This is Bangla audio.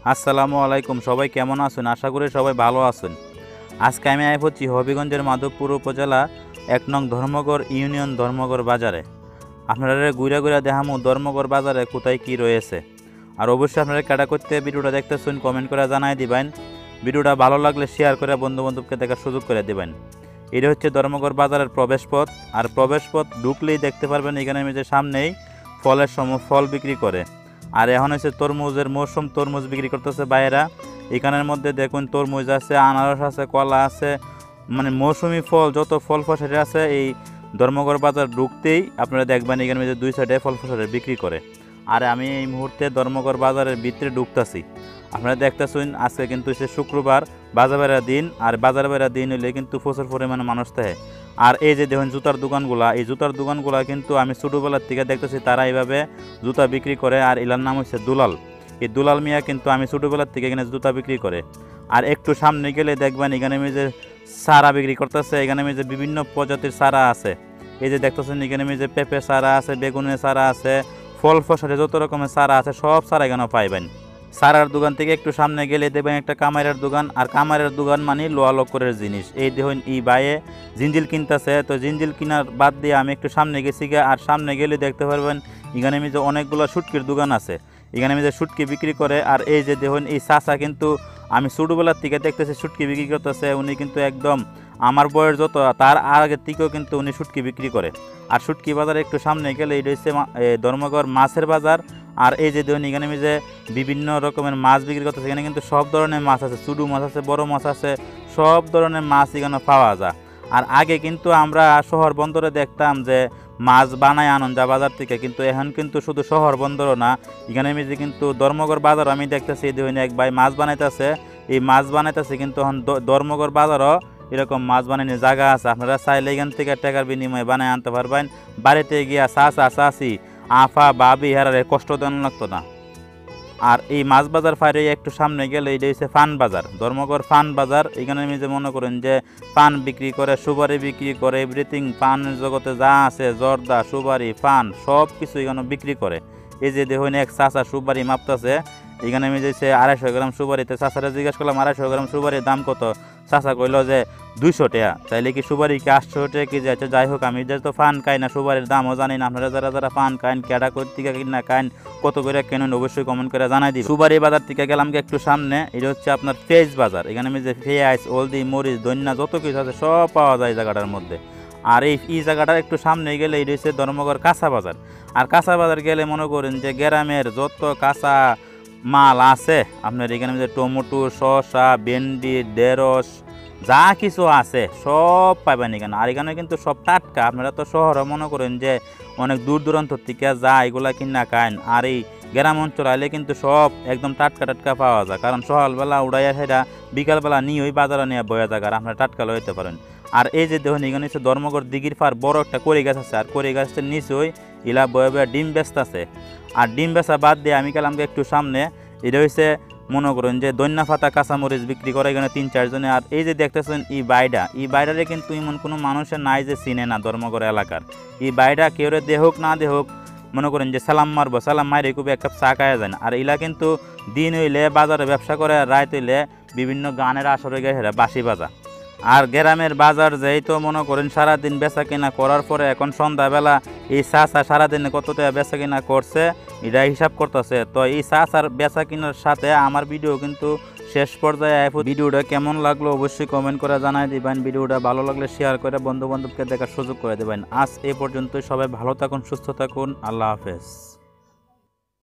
আসসালামু আলাইকুম। সবাই কেমন আছেন? আশা করি সবাই ভালো আছেন। আজকে আমি আইছি হবিগঞ্জের মাধবপুর উপজেলা ১ নং ধর্মগড় ইউনিয়ন ধর্মগড় বাজারে। আপনারা ঘুরা ঘুরা দেখামু ধর্মগড় বাজারে কোথায় কি রয়েছে। আর অবশ্যই আপনারা কেডা করতে ভিডিওটা দেখতেছেন কমেন্ট করে জানাই দিবেন। ভিডিওটা ভালো লাগলে শেয়ার করে বন্ধু বান্ধবকে দেখার সুযোগ করে দিবেন। এটা হচ্ছে ধর্মগড় বাজারের প্রবেশপথ। আর প্রবেশপথ ঢুকলেই দেখতে পারবেন এখানে যে সামনেই ফলের সময় ফল বিক্রি করে। আর এখন হচ্ছে তরমুজের মৌসুম, তরমুজ বিক্রি করতেছে বাইরা। এখানের মধ্যে দেখুন তরমুজ আছে, আনারস আছে, কলা আছে, মানে মৌসুমি ফল যত ফল ফসল আছে এই ধর্মগড় বাজার ঢুকতেই আপনারা দেখবেন এখানে মধ্যে দুই সাইডে ফল ফসলের বিক্রি করে। আর আমি এই মুহূর্তে ধর্মগড় বাজারের ভিতরে ঢুকতেছি। আপনারা দেখতেছেন আজকে কিন্তু সে শুক্রবার, বাজার বেড়ার দিন। আর বাজার বেড়ার দিন হলে কিন্তু প্রচুর পরিমাণে মানুষ থাকে। আর এই যে দেখুন জুতার দোকানগুলা, এই জুতার দোকানগুলা কিন্তু আমি ছোটোবেলার থেকে দেখতেছি তারা এইভাবে জুতা বিক্রি করে। আর এলার নাম হচ্ছে দুলাল। এই দুলাল মিয়া কিন্তু আমি ছোটোবেলার থেকে এখানে জুতা বিক্রি করে। আর একটু সামনে গেলে দেখবেন এখানে যে চারা বিক্রি করতেছে। এখানে যে বিভিন্ন প্রজাতির চারা আছে। এই যে দেখতেছেন এখানে যে পেঁপে চারা আছে, বেগুনের চারা আছে, ফল ফসলে যত রকমের চারা আছে সব চারা এখানে পাইবেন। সারার দোকান থেকে একটু সামনে গেলে দেখবেন একটা কামারের দোকান। আর কামারের দোকান মানে লোয়া লক্করের জিনিস। এই দেখুন ই বাইয়ে জিঞ্জিল কিনতেছে। তো জিঞ্জিল কিনার বাদ দিয়ে আমি একটু সামনে গেছি গা। আর সামনে গেলে দেখতে পারবেন এখানে যে অনেকগুলো শুটকির দোকান আছে। এখানে যে শুটকি বিক্রি করে। আর এই যে দেখুন এই চাচা কিন্তু আমি ছোটোবেলার থেকে দেখতেছি শুটকি বিক্রি করতেছে। উনি কিন্তু একদম আমার বয়স যত তার আগের থেকেও কিন্তু উনি শুটকি বিক্রি করে। আর শুটকি বাজারে একটু সামনে গেলে এটা হচ্ছে ধর্মগড় মাছের বাজার। আর এই যে দেখুন এখানে যে বিভিন্ন রকমের মাছ বিক্রি করতেছে। এখানে কিন্তু সব ধরনের মাছ আছে, চুডু মাছ আছে, বড় মাছ আছে, সব ধরনের মাছ এখানে পাওয়া যায়। আর আগে কিন্তু আমরা শহর বন্দরে দেখতাম যে মাছ বানায় আনন্দ যা বাজার থেকে, কিন্তু এখন কিন্তু শুধু শহর বন্দরও না, এখানে যে কিন্তু ধর্মগড় বাজার আমি দেখতেছি দেখুন এক ভাই মাছ বানাইতেছে। এই মাছ বানাইতেছে কিন্তু এখন ধর্মগড় বাজারও এরকম মাছ বানানোর জায়গা আছে। আপনারা চাইলে এখান থেকে টাকার বিনিময়ে বানায় আনতে পারবেন। বাড়িতে গিয়া চাচা চাচি আফা বাবি হারারে কষ্ট দেন লাগতো না। আর এই মাছ বাজার ফাইরে একটু সামনে গেলে এটা হচ্ছে ফান বাজার, ধর্মগড় ফান বাজার। এখানে আমি যে মনে করেন যে পান বিক্রি করে, সুপারি বিক্রি করে, এভরিথিং পানের জগতে যা আছে জর্দা সুপারি পান সব কিছু এখানে বিক্রি করে। এই যে দেখুন এক চাচা সুপারি মাপতেছে। এখানে আমি যে 250 গ্রাম সুপারিতে চাচারা জিজ্ঞেস করলাম 250 গ্রাম সুপারির দাম কত। চাচা কইল যে 200 টাকা। তাইলে কি সুপারি কি 800 টাকা কেজি আছে? যাই হোক, আমি যেহেতু পান খাই না সুপারির দামও জানি না। আপনারা যারা যারা পান খান কেডা থেকে কিনা খান কত করে কেনেন অবশ্যই কমেন্ট করে জানাই দিই। সুপারি বাজার থেকে গেলাম একটু সামনে, এটা হচ্ছে আপনার পেঁয়াজ বাজার। এখানে আমি যে পেঁয়াজ, হলদি, মরিচ, ধনিয়া যত কিছু আছে সব পাওয়া যায় জায়গাটার মধ্যে। আর এই জায়গাটার একটু সামনে গেলে এটা হচ্ছে ধর্মগড় কাঁচা বাজার। আর কাঁচা বাজার গেলে মনে করেন যে গ্রামের যত কাঁচা মাল আছে আপনার এখানে যে টমেটো, শসা, ভেন্ডি, ঢেঁড়স যা কিছু আছে সব পাইবেন এখানে। আর এখানে কিন্তু সব টাটকা। আপনারা তো শহরে মনে করেন যে অনেক দূর দূরান্ত থেকে যায় এগুলা কিনা খান। আর এই গ্রাম অঞ্চল আইলে কিন্তু সব একদম টাটকা টাটকা পাওয়া যায়। কারণ সকালবেলা উড়াইয়া সেটা বিকালবেলা নিয়ে ওই বাজারে নিয়ে বয়া যায় আর আপনারা টাটকা লইতে পারেন। আর এই যে দেখুন এখানে হচ্ছে ধর্মগড় দিঘির পার বড় একটা কড়ি গাছ আছে। আর কড়ি গাছটার নিচে ওই ইলা বয়ে বয়ে ডিম ব্যস্ত আছে। আর ডিম বেচা বাদ দিয়ে আমি গেলাম একটু সামনে, এটা হচ্ছে মনে করেন যে দৈন্যা পাতা কাঁচামরিচ বিক্রি করে এখানে 3-4 জনে। আর এই যে দেখতেছেন এই বাইডারে কিন্তু এমন কোনো মানুষের নাই যে চিনে না ধর্মগড় এলাকার। এই বাইডা কেউ দেহক না দেহক মনে করেন যে সালাম মারবো, সালাম মারে খুবই একটা চা খাওয়া যায় না। আর এলা কিন্তু দিন হইলে বাজারে ব্যবসা করে, রাত হইলে বিভিন্ন গানের আসরে গিয়ে বাঁশি বাজা। আর গ্রামের বাজার যেই তো মনে করেন সারাদিন বেচা কিনা করার পরে এখন সন্ধ্যাবেলা এই চাচা সারাদিনে কত টাকা বেচা কিনা করছে এটা হিসাব করতেছে। তো এই চাচার বেচা কিনার সাথে আমার ভিডিও কিন্তু শেষ পর্যায়ে। ভিডিওটা কেমন লাগলো অবশ্যই কমেন্ট করে জানাই দিবেন। ভিডিওটা ভালো লাগলে শেয়ার করে বন্ধু বান্ধবকে দেখার সুযোগ করে দেবেন। আজ এ পর্যন্তই। সবাই ভালো থাকুন, সুস্থ থাকুন। আল্লাহ হাফেজ।